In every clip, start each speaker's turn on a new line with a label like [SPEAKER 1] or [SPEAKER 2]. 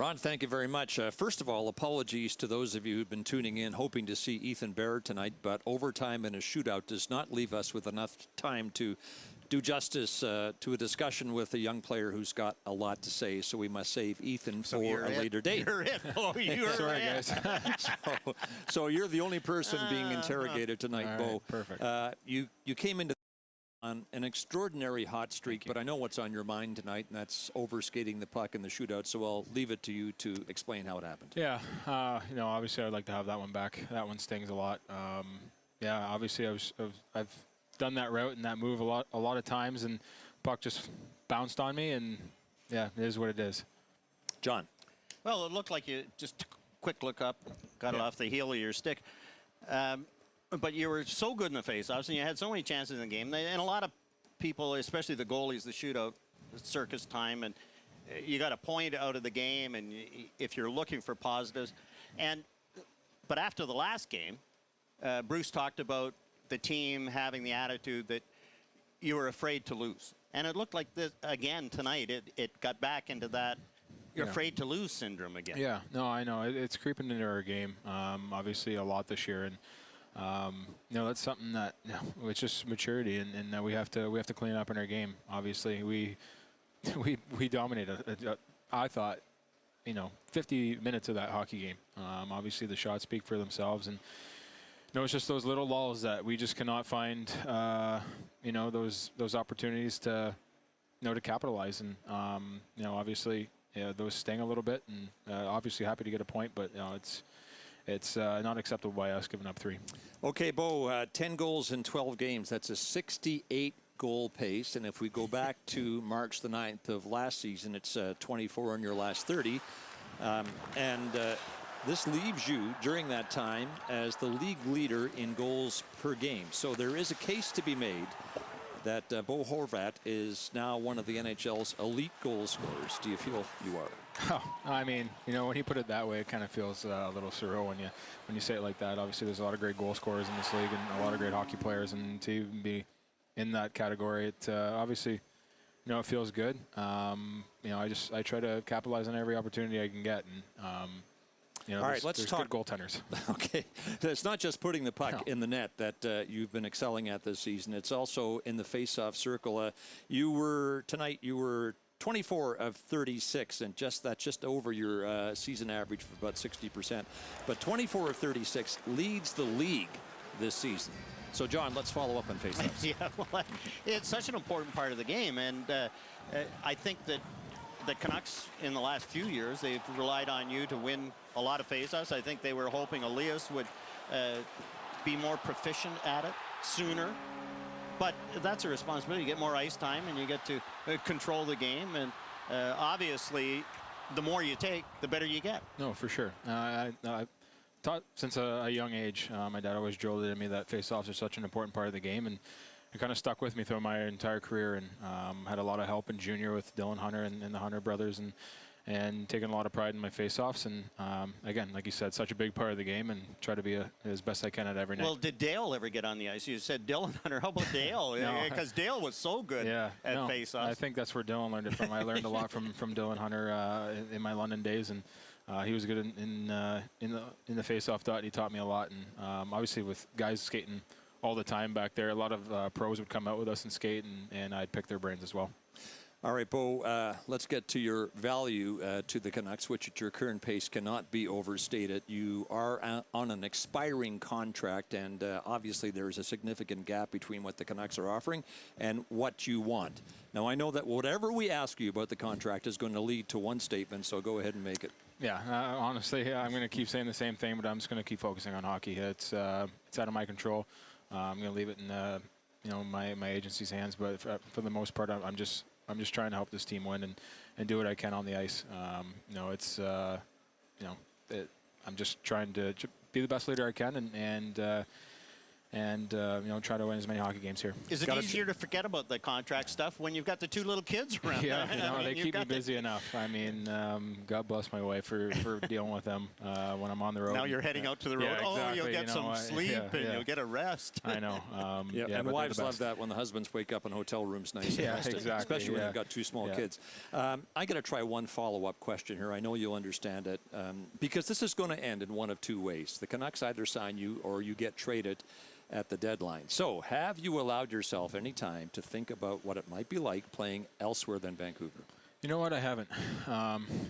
[SPEAKER 1] Ron, thank you very much. First of all, apologies to those of you who've been tuning in hoping to see Ethan Bear tonight, but overtime in a shootout does not leave us with enough time to do justice to a discussion with a young player who's got a lot to say, so we must save Ethan for a later date.
[SPEAKER 2] You're it. Oh, you're
[SPEAKER 3] Sorry, guys.
[SPEAKER 1] so you're the only person being interrogated tonight,
[SPEAKER 3] all
[SPEAKER 1] Bo.
[SPEAKER 3] right, perfect.
[SPEAKER 1] You came into on an extraordinary hot streak, but I know what's on your mind tonight, and that's overskating the puck in the shootout, so I'll leave it to you to explain how it happened.
[SPEAKER 3] Yeah, you know, obviously I'd like to have that one back. That one stings a lot. Yeah, obviously I've done that route and that move a lot of times, and puck just bounced on me, and yeah, it is what it is.
[SPEAKER 1] John.
[SPEAKER 2] Well, it looked like you just took a quick look up, got it off the heel of your stick. But you were so good in the face-offs, and you had so many chances in the game. And a lot of people, especially the goalies, the shootout, circus time, and you got a point out of the game, and if you're looking for positives. But after the last game, Bruce talked about the team having the attitude that you were afraid to lose. And it looked like this, again, tonight, it got back into that you're afraid to lose syndrome again.
[SPEAKER 3] Yeah, no, I know. It's creeping into our game, obviously a lot this year. And you know, that's something that, you know, it's just maturity, and that we have to clean up in our game. Obviously, we dominated. I thought, you know, 50 minutes of that hockey game. Obviously, the shots speak for themselves, and you know, it's just those little lulls that we just cannot find. You know, those opportunities to, you know, to capitalize, and you know, obviously, yeah, those sting a little bit, and obviously happy to get a point, but you know, it's not acceptable by us giving up 3.
[SPEAKER 1] Okay, Bo, 10 goals in 12 games. That's a 68-goal pace. And if we go back to March the 9th of last season, it's 24 in your last 30. This leaves you, during that time, as the league leader in goals per game. So there is a case to be made that Bo Horvat is now one of the NHL's elite goal scorers. Do you feel you are?
[SPEAKER 3] Oh, I mean, you know, when you put it that way, it kind of feels a little surreal when you say it like that. Obviously, there's a lot of great goal scorers in this league and a lot of great hockey players, and to even be in that category, it obviously, you know, it feels good. You know, I try to capitalize on every opportunity I can get, and you know,
[SPEAKER 1] all right, let's talk
[SPEAKER 3] good goaltenders.
[SPEAKER 1] Okay, it's not just putting the puck in the net that you've been excelling at this season. It's also in the face-off circle. You were 24 of 36, and that's just over your season average of about 60%. But 24 of 36 leads the league this season. So, John, let's follow up on face-offs.
[SPEAKER 2] Yeah, well, it's such an important part of the game, and I think that the Canucks in the last few years, they've relied on you to win a lot of face-offs. I think they were hoping Elias would be more proficient at it sooner. But that's a responsibility. You get more ice time, and you get to control the game. And obviously, the more you take, the better you get.
[SPEAKER 3] No, for sure. I taught since a young age. My dad always drilled it in me that face-offs are such an important part of the game, and it kind of stuck with me through my entire career. And had a lot of help in junior with Dylan Hunter and the Hunter brothers, and taking a lot of pride in my face-offs. And again, like you said, such a big part of the game, and try to be as best I can at every night.
[SPEAKER 2] Well, did Dale ever get on the ice? You said Dylan Hunter. How about Dale? Because Dale was so good at face-offs.
[SPEAKER 3] I think that's where Dylan learned it from. I learned a lot from Dylan Hunter in my London days, and he was good in the face-off dot. He taught me a lot, and obviously with guys skating all the time back there, a lot of pros would come out with us and skate, and I'd pick their brains as well.
[SPEAKER 1] All right, Bo, let's get to your value to the Canucks, which at your current pace cannot be overstated. You are on an expiring contract, and obviously there is a significant gap between what the Canucks are offering and what you want. Now, I know that whatever we ask you about the contract is going to lead to one statement, so go ahead and make it.
[SPEAKER 3] Yeah, honestly, I'm going to keep saying the same thing, but I'm just going to keep focusing on hockey. It's out of my control. I'm going to leave it in you know, my agency's hands, but for the most part, I'm just trying to help this team win and do what I can on the ice. You know, it's you know, I'm just trying to be the best leader I can, and and try to win as many hockey games here.
[SPEAKER 2] Is it easier to forget about the contract stuff when you've got the 2 little kids around?
[SPEAKER 3] Yeah, they keep me busy enough. I mean, God bless my wife for dealing with them when I'm on the road.
[SPEAKER 2] Now you're heading out to the road.
[SPEAKER 3] Yeah, exactly.
[SPEAKER 2] You'll get some sleep and you'll get a rest.
[SPEAKER 3] I know.
[SPEAKER 1] And wives love that when the husbands wake up in hotel rooms nice and rested,
[SPEAKER 3] exactly.
[SPEAKER 1] especially when you've got 2 small kids. I got to try one follow-up question here. I know you'll understand it because this is going to end in one of 2 ways. The Canucks either sign you or you get traded at the deadline. So have you allowed yourself any time to think about what it might be like playing elsewhere than Vancouver?
[SPEAKER 3] You know what? I haven't.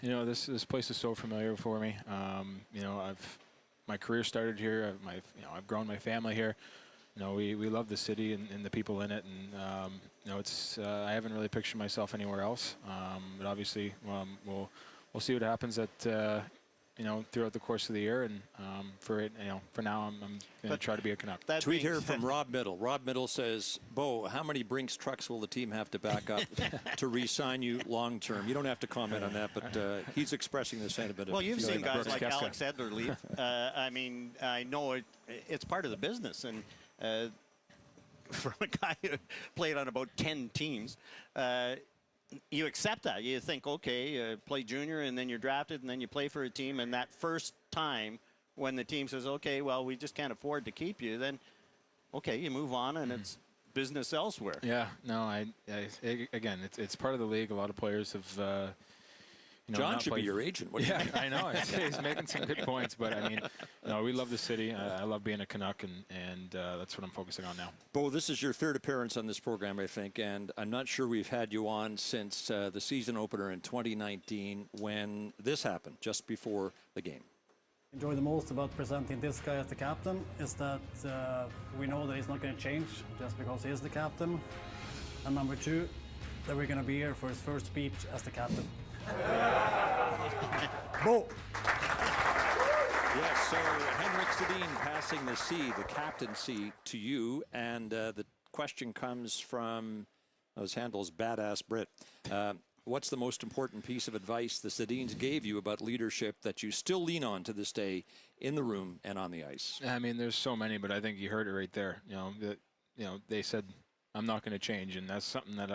[SPEAKER 3] This place is so familiar for me. My career started here. I've grown my family here. We love the city and the people in it, and I haven't really pictured myself anywhere else. But obviously, we'll see what happens at throughout the course of the year, and for now, I'm going to try to be a Canuck.
[SPEAKER 1] Tweet here from Rob Middle. Rob Middle says, Bo, how many Brinks trucks will the team have to back up to re-sign you long term? You don't have to comment on that, but he's expressing the sentiment.
[SPEAKER 2] Well, you've seen guys like Alex Edler leave. I know it's part of the business, and from a guy who played on about 10 teams, you accept that. You think, okay, play junior, and then you're drafted, and then you play for a team, and that first time when the team says, okay, well, we just can't afford to keep you, then, okay, you move on, and it's business elsewhere.
[SPEAKER 3] Yeah, no, again, it's part of the league. A lot of players have
[SPEAKER 1] John should be your agent. What do you think?
[SPEAKER 3] I know. He's making some good points, but I mean, we love the city. I love being a Canuck, and that's what I'm focusing on now.
[SPEAKER 1] Bo, this is your 3rd appearance on this program, I think, and I'm not sure we've had you on since the season opener in 2019 when this happened, just before the game.
[SPEAKER 4] Enjoy the most about presenting this guy as the captain is that we know that he's not going to change just because he is the captain. And number 2, that we're going to be here for his first speech as the captain. Bo.
[SPEAKER 1] Yes, so Henrik Sedin passing the C, the captaincy, to you, and the question comes from, his handle is Badass Brit. What's the most important piece of advice the Sedins gave you about leadership that you still lean on to this day in the room and on the ice? I
[SPEAKER 3] mean, there's so many, but I think you heard it right there. They said, I'm not going to change, and that's something that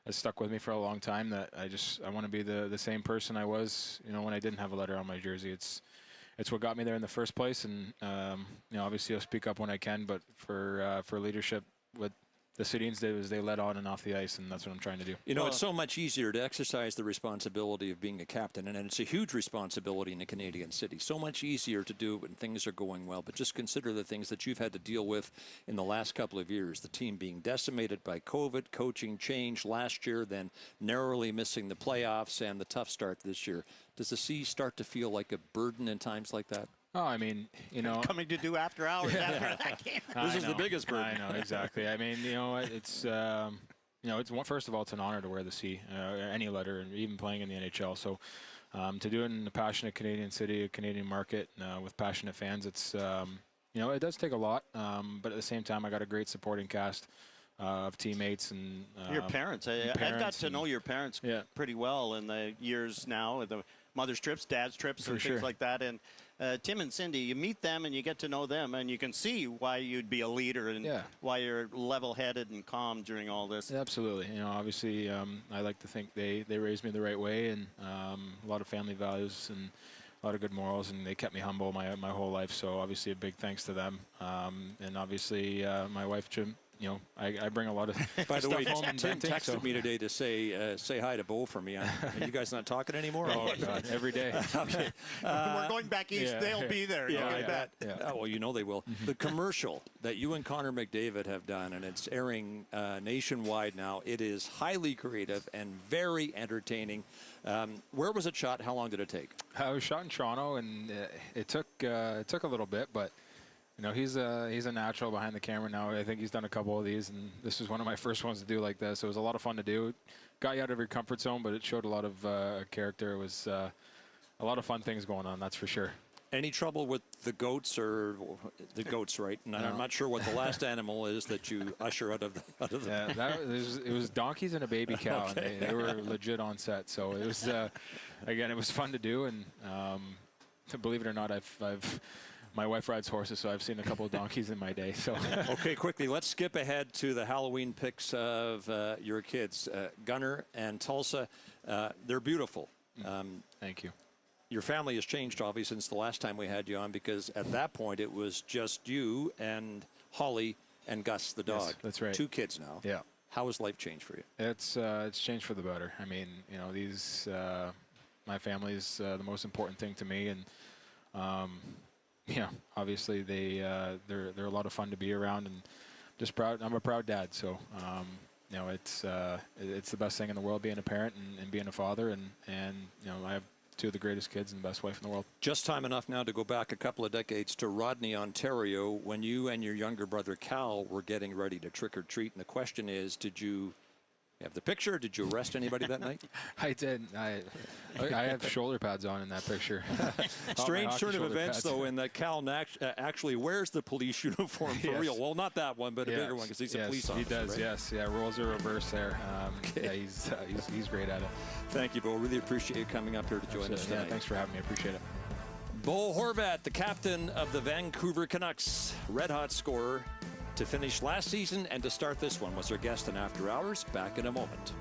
[SPEAKER 3] has stuck with me for a long time, that I want to be the same person I was, when I didn't have a letter on my jersey. It's what got me there in the first place, and obviously I'll speak up when I can, but for leadership, what the Sedins did was they led on and off the ice, and that's what I'm trying to do.
[SPEAKER 1] It's so much easier to exercise the responsibility of being a captain, and it's a huge responsibility in a Canadian city. So much easier to do when things are going well, but just consider the things that you've had to deal with in the last couple of years. The team being decimated by COVID, coaching change last year, then narrowly missing the playoffs, and the tough start this year. Does the C start to feel like a burden in times like that?
[SPEAKER 3] Oh, I mean,
[SPEAKER 2] coming to do after hours after that game.
[SPEAKER 1] This is the biggest burden.
[SPEAKER 3] I know, exactly. I mean, it's first of all, it's an honor to wear the C, any letter, and even playing in the NHL. So to do it in a passionate Canadian city, a Canadian market with passionate fans, it's it does take a lot. But at the same time, I got a great supporting cast of teammates and
[SPEAKER 2] your parents. I've got to know your parents pretty well in the years now, the mother's trips, dad's trips, and things like that. And Tim and Cindy, you meet them and you get to know them, and you can see why you'd be a leader and why you're level-headed and calm during all this.
[SPEAKER 3] Absolutely. Obviously, I like to think they raised me the right way, and a lot of family values and a lot of good morals, and they kept me humble my whole life. So obviously, a big thanks to them, and obviously my wife Jim. I bring a lot of
[SPEAKER 1] By the
[SPEAKER 3] stuff
[SPEAKER 1] way,
[SPEAKER 3] home and
[SPEAKER 1] Tim
[SPEAKER 3] venting,
[SPEAKER 1] texted me today to say hi to Bo for me. Are you guys not talking anymore?
[SPEAKER 3] Oh, God, every day.
[SPEAKER 1] Okay.
[SPEAKER 2] We're going back east. They'll be there.
[SPEAKER 1] Yeah,
[SPEAKER 2] I bet.
[SPEAKER 1] Yeah. Oh, well, they will. The commercial that you and Connor McDavid have done, and it's airing nationwide now, it is highly creative and very entertaining. Where was it shot? How long did it take?
[SPEAKER 3] I was shot in Toronto, and it took a little bit, but he's a natural behind the camera now. I think he's done a couple of these, and this was one of my first ones to do like this. It was a lot of fun to do. Got you out of your comfort zone, but it showed a lot of character. It was a lot of fun things going on, that's for sure.
[SPEAKER 1] Any trouble with the goats or the goats, right? And I'm not sure what the last animal is that you usher out of the.
[SPEAKER 3] Yeah, it was donkeys and a baby cow, and they were legit on set. So it was again, it was fun to do, and to believe it or not, I've My wife rides horses, so I've seen a couple of donkeys in my day. So
[SPEAKER 1] Okay, quickly, let's skip ahead to the Halloween pics of your kids, Gunnar and Tulsa. They're beautiful.
[SPEAKER 3] thank you.
[SPEAKER 1] Your family has changed, obviously, since the last time we had you on, because at that point it was just you and Holly and Gus, the dog.
[SPEAKER 3] Yes, that's right.
[SPEAKER 1] 2 kids now.
[SPEAKER 3] Yeah.
[SPEAKER 1] How has life changed for you?
[SPEAKER 3] It's changed for the better. I mean, you know, my family is the most important thing to me, and yeah, obviously they're a lot of fun to be around, and just proud. I'm a proud dad, so you know, it's the best thing in the world being a parent and being a father, and you know, I have 2 of the greatest kids and the best wife in the world. Just
[SPEAKER 1] time enough now to go back a couple of decades to Rodney, Ontario, when you and your younger brother Cal were getting ready to trick or treat. And the question is, did you have the picture? Did you arrest anybody that night?
[SPEAKER 3] I did. I have shoulder pads on in that picture.
[SPEAKER 1] Strange turn of events, though, in that Cal actually wears the police uniform for real. Well, not that one, but a bigger one, because he's a police officer.
[SPEAKER 3] He does, right? Yes. Yeah, roles are reversed there. Yeah, he's great at it.
[SPEAKER 1] Thank you, Bo. Really appreciate you coming up here to join us tonight.
[SPEAKER 3] Yeah, thanks for having me. I appreciate it.
[SPEAKER 1] Bo Horvat, the captain of the Vancouver Canucks, red-hot scorer to finish last season and to start this one, was our guest in After Hours. Back in a moment.